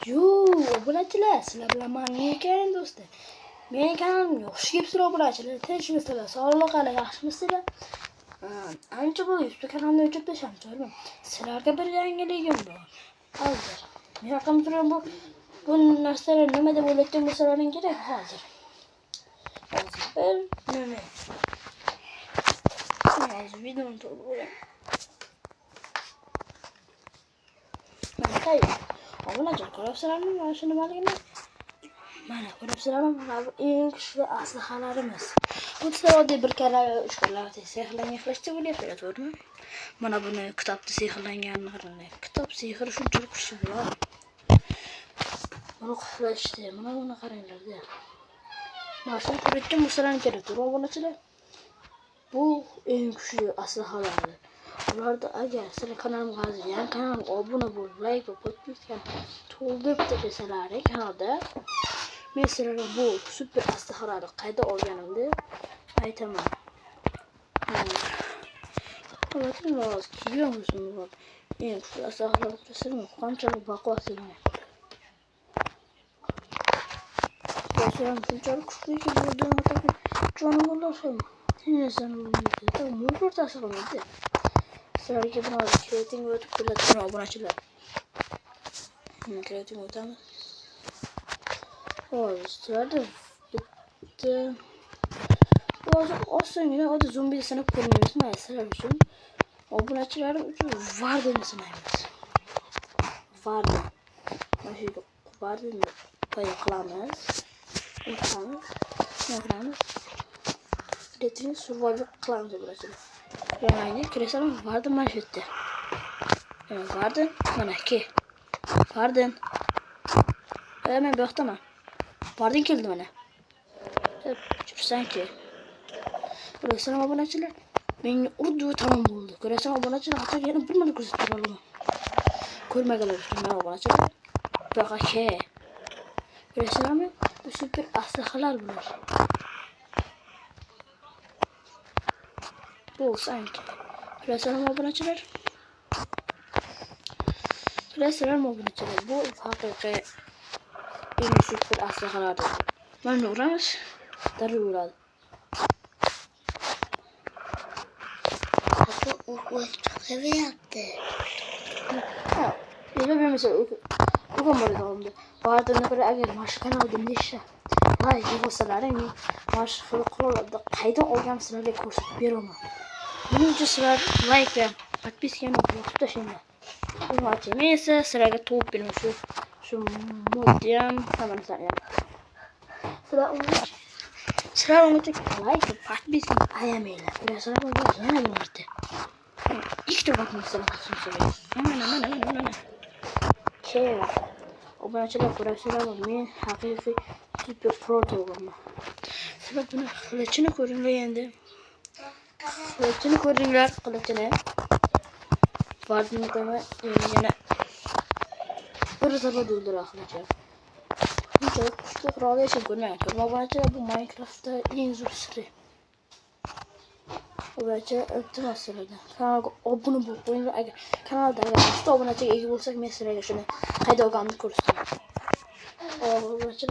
Obunachilar, sizlar bilan men ekan do'stlar. Mening kanalim yaxshi kelibsizlar obunachilar. Tinchmisizlar? Sog'liqlar yaxshimisizlar? Ancha bo'ldi shu kanalni o'chirib tashladim. Sizlarga bir yangiligim bor. Hozir. Men raqam turgan bu narsalar nima deb o'ylayotgan bo'lsalaring kerak hozir. Hozir nima? Hozir videoni to'g'ri. Mana tayyor. Obunachilar ko'ribsizlarmi? Mana shu nimaligini? Mana ko'ribsizlarmi? Mana bu eng kuchli aslahalarimiz. Bu sizlar oddiy bir karra 3 karra sehrlangan flash deb o'ylayapsizlar, to'g'rimi? Mana buni kitobda sehrlanganlarini. Kitob sehri shunchalik kuchli bo'ladi. Mana flashda, mana buni qaranglar-da. Mana shu ko'rayotgan bo'lsalaring kerak, to'g'ri obunachilar? Bu eng kuchli aslahalar. Ularda agar sizlar kanalimga hozir yan kanalimga obuna bo'lib, like va podpiskani to'ldirib tasalaring kanalda, men sizlarga bu super aslahalarni qayda olganimni aytaman. Hozir kiyamizmi? Eng kuchli aslahalar tasavvur qanchalik baquvvatligini. Sizlar shunchalik kuchliki bu jonivorlar ham hech narsa muhur ta'sir qilmaydi. Sizlarga buni kreating o'tib keladigan obunachilar. Kreating o'tamiz. Hozir sizlarda bitta hozir osongina oddiy zombi sanab ko'rmaymiz. Mana sizlar uchun obunachilarim uchun Vardeni sinaymiz. Varden. Mana shu Vardenni paydo qilamiz. O'tamiz. Qilamiz. Kreating survival qilamiz obunachilar. Ya'ni kreasarim Varden mana shu yerda. Varden mana ke. Varden. Men bu yoqdaman. Varden keldi mana. Chiqsanki. Ko'rasizlarmi obunachilar? Menga urdi tamom bo'ldi. Ko'rasizlarmi obunachilar? Hatto yana bir marta ko'rsatib olaman. Ko'rmaganlar uchun men obunachilar. Baqa ke. Ko'rasizlarmi? Bu super aslahalar bular. Bu sanki. Ko'rasizlarmi obunachilar? Ko'rasizlarmi obunachilar? Bu haqiqiy eng super aslahalardir. Mana uramiz. Darrov uradi. Ne yaptı? Yine bir mesela okumadı oldu. Vardığına göre eğer maşık kanalda neyse. Vay yuvasılar mi? Maşık kurulda kayda olgan sırayla koşup bir ama. Birinci sıra like ve подписки tutup da şimdi. Bu maçı neyse sırayla top benim şu modem hemen sen ya. Sıra onu like ve подписки ayamayla. Biraz sonra bu yana bir martı. İlk de bakmışsın söylüyorum. Aman. Şey var. Obunachilar ko'rasizlarmi? Men haqiqiy super pro bo'lganman. Sizlar buni qilichini ko'ringlar endi. Qilichini ko'ringlar, qilichini. Vardini qo'ymay yana bir zarba doldira qilichini. Bunchalik kuchli qurolni hech kim ko'rmagan. Obunachilar bu Minecraftda eng zo'r sirri. Obunachilar iltimos sizlardan kanalga obuna bo'lib qo'yinglar. Agar kanalda 100 obunachiga ega bo'lsak, men sizlarga shuni qayda olganimni ko'rsataman. Obunachilar